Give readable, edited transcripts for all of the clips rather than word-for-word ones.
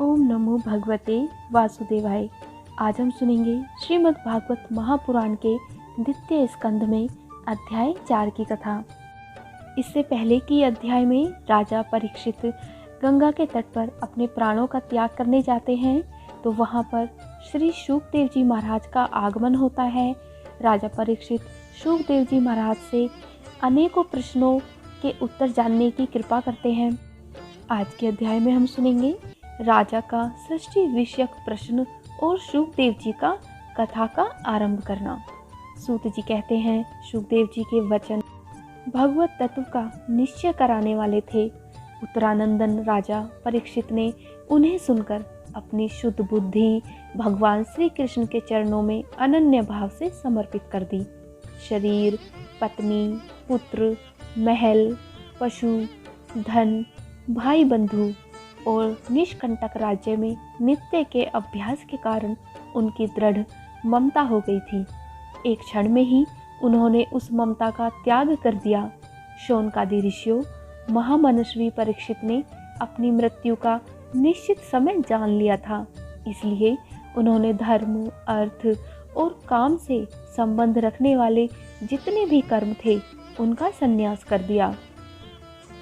ओम नमो भगवते वासुदेवाय। आज हम सुनेंगे श्रीमद् भागवत महापुराण के द्वितीय स्कंध में अध्याय 4 की कथा। इससे पहले की अध्याय में राजा परीक्षित गंगा के तट पर अपने प्राणों का त्याग करने जाते हैं, तो वहां पर श्री शुकदेव जी महाराज का आगमन होता है। राजा परीक्षित शुकदेव जी महाराज से अनेकों प्रश्नों के उत्तर जानने की कृपा करते हैं। आज के अध्याय में हम सुनेंगे राजा का सृष्टि विषयक प्रश्न और शुकदेव जी का कथा का आरंभ करना। सूत जी कहते हैं, शुकदेव जी के वचन भगवत तत्व का निश्चय कराने वाले थे। उत्तरानंदन राजा परीक्षित ने उन्हें सुनकर अपनी शुद्ध बुद्धि भगवान श्री कृष्ण के चरणों में अनन्य भाव से समर्पित कर दी। शरीर, पत्नी, पुत्र, महल, पशु, धन, भाई बंधु और निष्कंटक राज्य में नित्य के अभ्यास के कारण उनकी दृढ़ ममता हो गई थी। एक क्षण में ही उन्होंने उस ममता का त्याग कर दिया। शौनकादि ऋषियों महामनस्वी परीक्षित ने अपनी मृत्यु का निश्चित समय जान लिया था, इसलिए उन्होंने धर्म, अर्थ और काम से संबंध रखने वाले जितने भी कर्म थे उनका संन्यास कर दिया।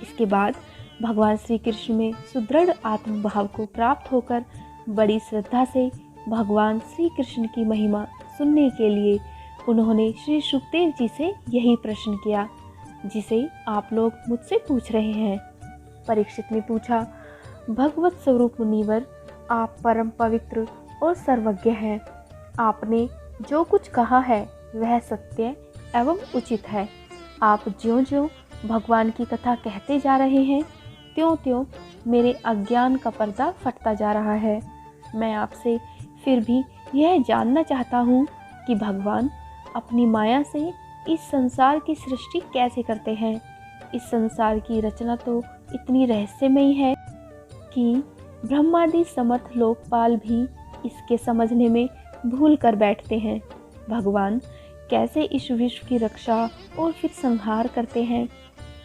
इसके बाद भगवान श्री कृष्ण में सुदृढ़ आत्मभाव को प्राप्त होकर बड़ी श्रद्धा से भगवान श्री कृष्ण की महिमा सुनने के लिए उन्होंने श्री शुकदेव जी से यही प्रश्न किया जिसे आप लोग मुझसे पूछ रहे हैं। परीक्षित ने पूछा, भगवत स्वरूप मुनिवर, आप परम पवित्र और सर्वज्ञ हैं। आपने जो कुछ कहा है वह सत्य एवं उचित है। आप ज्यों-ज्यों भगवान की कथा कहते जा रहे हैं त्यों-त्यों मेरे अज्ञान का पर्दा फटता जा रहा है। मैं आपसे फिर भी यह जानना चाहता हूँ कि भगवान अपनी माया से इस संसार की सृष्टि कैसे करते हैं। इस संसार की रचना तो इतनी रहस्यमयी है कि ब्रह्मादि समर्थ लोकपाल भी इसके समझने में भूल कर बैठते हैं। भगवान कैसे इस विश्व की रक्षा और फिर संहार करते हैं।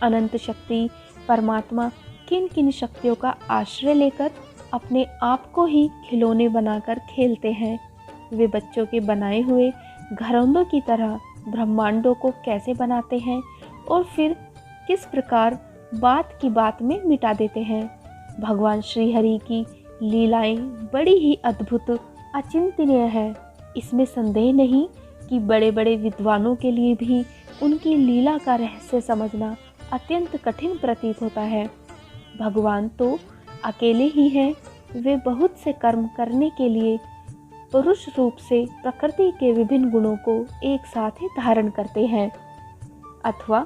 अनंत शक्ति परमात्मा किन किन शक्तियों का आश्रय लेकर अपने आप को ही खिलौने बनाकर खेलते हैं। वे बच्चों के बनाए हुए घरौंदों की तरह ब्रह्मांडों को कैसे बनाते हैं और फिर किस प्रकार बात की बात में मिटा देते हैं। भगवान श्री हरि की लीलाएं बड़ी ही अद्भुत, अचिंतनीय है। इसमें संदेह नहीं कि बड़े बड़े विद्वानों के लिए भी उनकी लीला का रहस्य समझना अत्यंत कठिन प्रतीत होता है। भगवान तो अकेले ही हैं। वे बहुत से कर्म करने के लिए पुरुष रूप से प्रकृति के विभिन्न गुणों को एक साथ ही धारण करते हैं अथवा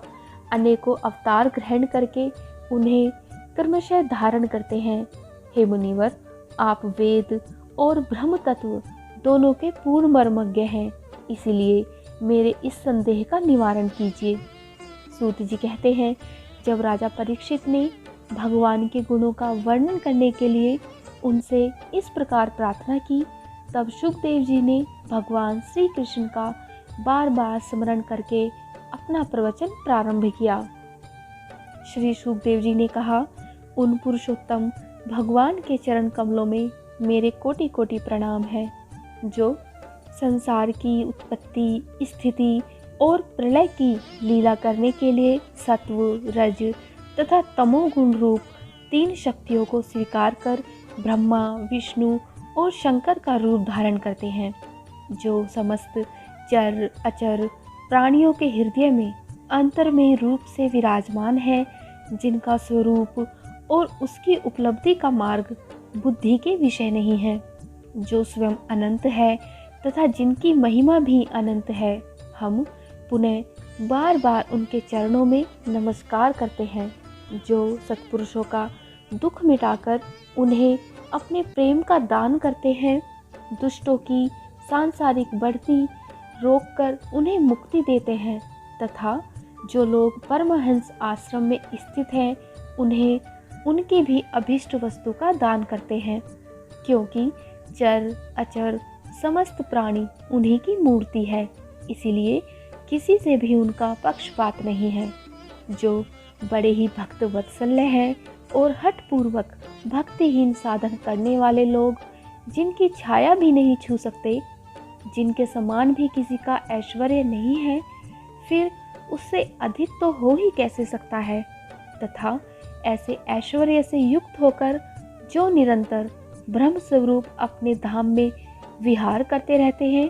अनेकों अवतार ग्रहण करके उन्हें क्रमशः धारण करते हैं। हे मुनिवर, आप वेद और ब्रह्म तत्व दोनों के पूर्ण मर्मज्ञ हैं, इसलिए मेरे इस संदेह का निवारण कीजिए। सूत जी कहते हैं, जब राजा परीक्षित ने भगवान के गुणों का वर्णन करने के लिए उनसे इस प्रकार प्रार्थना की, तब शुकदेव जी ने भगवान श्री कृष्ण का बार बार स्मरण करके अपना प्रवचन प्रारंभ किया। श्री शुकदेव जी ने कहा, उन पुरुषोत्तम भगवान के चरण कमलों में मेरे कोटि कोटि प्रणाम है, जो संसार की उत्पत्ति, स्थिति और प्रलय की लीला करने के लिए सत्व, रज तथा तमोगुण रूप 3 शक्तियों को स्वीकार कर ब्रह्मा, विष्णु और शंकर का रूप धारण करते हैं, जो समस्त चर अचर प्राणियों के हृदय में अंतर्मय रूप से विराजमान है, जिनका स्वरूप और उसकी उपलब्धि का मार्ग बुद्धि के विषय नहीं है, जो स्वयं अनंत है तथा जिनकी महिमा भी अनंत है। हम पुनः बार बार उनके चरणों में नमस्कार करते हैं, जो सत्पुरुषों का दुख मिटाकर उन्हें अपने प्रेम का दान करते हैं, दुष्टों की सांसारिक बढ़ती रोककर उन्हें मुक्ति देते हैं तथा जो लोग परमहंस आश्रम में स्थित हैं उन्हें उनकी भी अभीष्ट वस्तु का दान करते हैं, क्योंकि चर अचर समस्त प्राणी उन्हीं की मूर्ति है, इसीलिए किसी से भी उनका पक्षपात नहीं है। जो बड़े ही भक्त वत्सल्य हैं और हठपूर्वक भक्तिहीन साधन करने वाले लोग, जिनकी छाया भी नहीं छू सकते, जिनके समान भी किसी का ऐश्वर्य नहीं है, फिर उससे अधिक तो हो ही कैसे सकता है। तथा ऐसे ऐश्वर्य से युक्त होकर जो निरंतर ब्रह्म स्वरूप अपने धाम में विहार करते रहते हैं,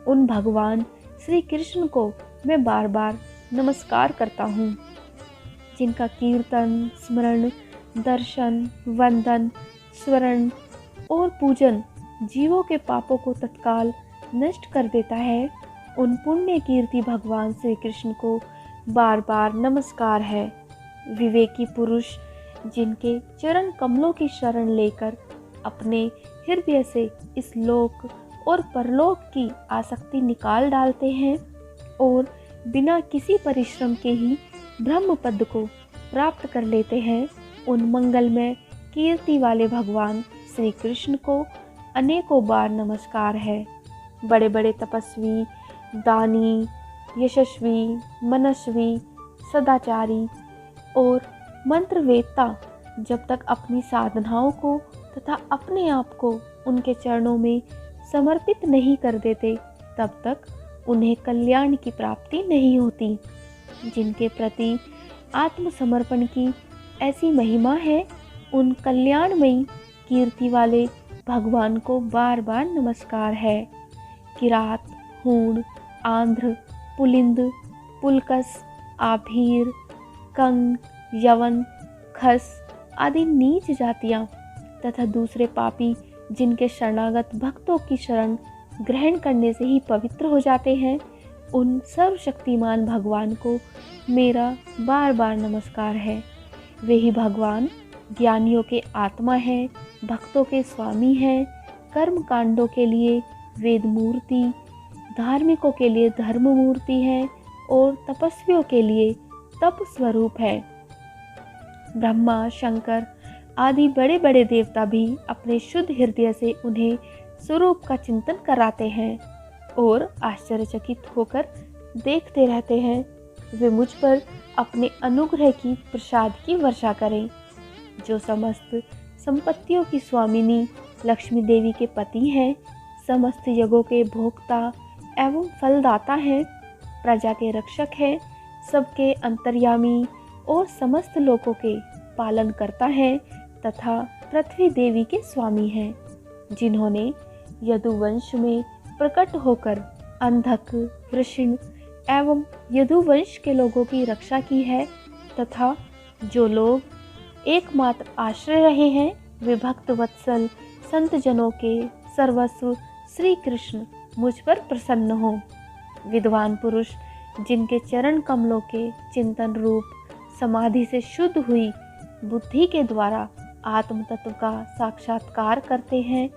उन भगवान श्री कृष्ण को मैं बार बार नमस्कार करता हूँ, जिनका कीर्तन, स्मरण, दर्शन, वंदन, स्वरण और पूजन जीवों के पापों को तत्काल नष्ट कर देता है। उन पुण्य कीर्ति भगवान श्री कृष्ण को बार बार नमस्कार है। विवेकी पुरुष जिनके चरण कमलों की शरण लेकर अपने हृदय से इस लोक और परलोक की आसक्ति निकाल डालते हैं और बिना किसी परिश्रम के ही ब्रह्म पद को प्राप्त कर लेते हैं, उन मंगलमय कीर्ति वाले भगवान श्री कृष्ण को अनेकों बार नमस्कार है। बड़े बड़े तपस्वी, दानी, यशस्वी, मनस्वी, सदाचारी और मंत्रवेत्ता जब तक अपनी साधनाओं को तथा अपने आप को उनके चरणों में समर्पित नहीं कर देते, तब तक उन्हें कल्याण की प्राप्ति नहीं होती। जिनके प्रति आत्मसमर्पण की ऐसी महिमा है, उन कल्याणमयी कीर्ति वाले भगवान को बार बार नमस्कार है। किरात, हूण, आंध्र, पुलिंद, पुलकस, आभीर, कंग, यवन, खस आदि नीच जातियाँ तथा दूसरे पापी जिनके शरणागत भक्तों की शरण ग्रहण करने से ही पवित्र हो जाते हैं, उन सर्वशक्तिमान भगवान को मेरा बार बार नमस्कार है। वे ही भगवान ज्ञानियों के आत्मा हैं, भक्तों के स्वामी हैं, कर्म कांडों के लिए वेद मूर्ति, धार्मिकों के लिए धर्म मूर्ति है और तपस्वियों के लिए तप स्वरूप है। ब्रह्मा, शंकर आदि बड़े बड़े देवता भी अपने शुद्ध हृदय से उन्हें स्वरूप का चिंतन कराते हैं और आश्चर्यचकित होकर देखते रहते हैं वे मुझ पर अपने अनुग्रह की प्रसाद की वर्षा करें। जो समस्त संपत्तियों की स्वामिनी लक्ष्मी देवी के पति हैं, समस्त यज्ञों के भोक्ता एवं फलदाता हैं, प्रजा के रक्षक हैं, सबके अंतर्यामी और समस्त लोगों के पालन करता है तथा पृथ्वी देवी के स्वामी हैं, जिन्होंने यदुवंश में प्रकट होकर अंधक, वृषण एवं यदुवंश के लोगों की रक्षा की है तथा जो लोग एकमात्र आश्रय रहे हैं, वे भक्त वत्सल संत जनों के सर्वस्व श्री कृष्ण मुझ पर प्रसन्न हो। विद्वान पुरुष जिनके चरण कमलों के चिंतन रूप समाधि से शुद्ध हुई बुद्धि के द्वारा आत्म तत्व का साक्षात्कार करते हैं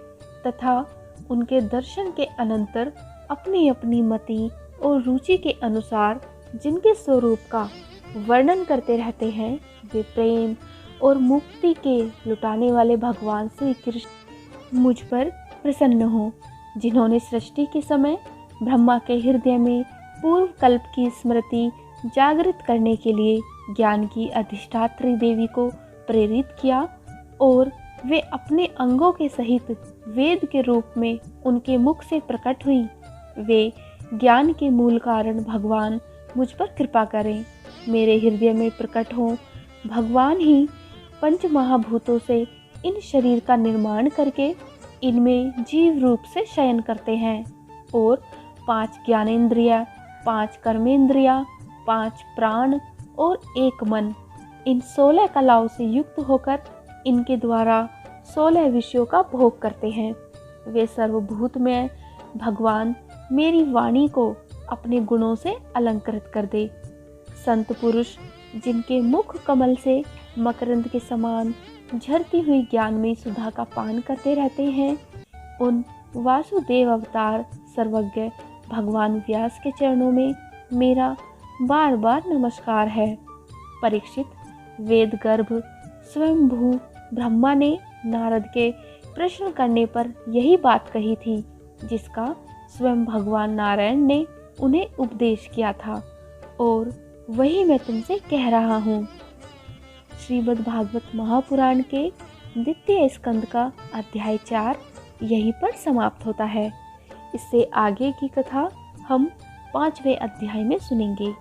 तथा उनके दर्शन के अनंतर अपनी अपनी मति और रुचि के अनुसार जिनके स्वरूप का वर्णन करते रहते हैं, वे प्रेम और मुक्ति के लुटाने वाले भगवान श्री कृष्ण मुझ पर प्रसन्न हो। जिन्होंने सृष्टि के समय ब्रह्मा के हृदय में पूर्व कल्प की स्मृति जागृत करने के लिए ज्ञान की अधिष्ठात्री देवी को प्रेरित किया और वे अपने अंगों के सहित वेद के रूप में उनके मुख से प्रकट हुई। वे ज्ञान के मूल कारण भगवान मुझ पर कृपा करें, मेरे हृदय में प्रकट हों। भगवान ही पंच महाभूतों से इन शरीर का निर्माण करके इनमें जीव रूप से शयन करते हैं और 5 ज्ञानेंद्रिया, 5 कर्मेंद्रिया, 5 प्राण और 1 मन, इन 16 कलाओं से युक्त होकर इनके द्वारा 16 विषयों का भोग करते हैं। वे सर्वभूतमय भगवान मेरी वाणी को अपने गुणों से अलंकृत कर दे। संत पुरुष जिनके मुख कमल से मकरंद के समान झरती हुई ज्ञानमयी सुधा का पान करते रहते हैं, उन वासुदेव अवतार सर्वज्ञ भगवान व्यास के चरणों में मेरा बार बार नमस्कार है। परीक्षित, वेद गर्भ स्वयंभू ब्रह्मा ने नारद के प्रश्न करने पर यही बात कही थी, जिसका स्वयं भगवान नारायण ने उन्हें उपदेश किया था और वही मैं तुमसे कह रहा हूँ। श्रीमद् भागवत महापुराण के द्वितीय स्कंद का अध्याय 4 यहीं पर समाप्त होता है। इससे आगे की कथा हम 5वें अध्याय में सुनेंगे।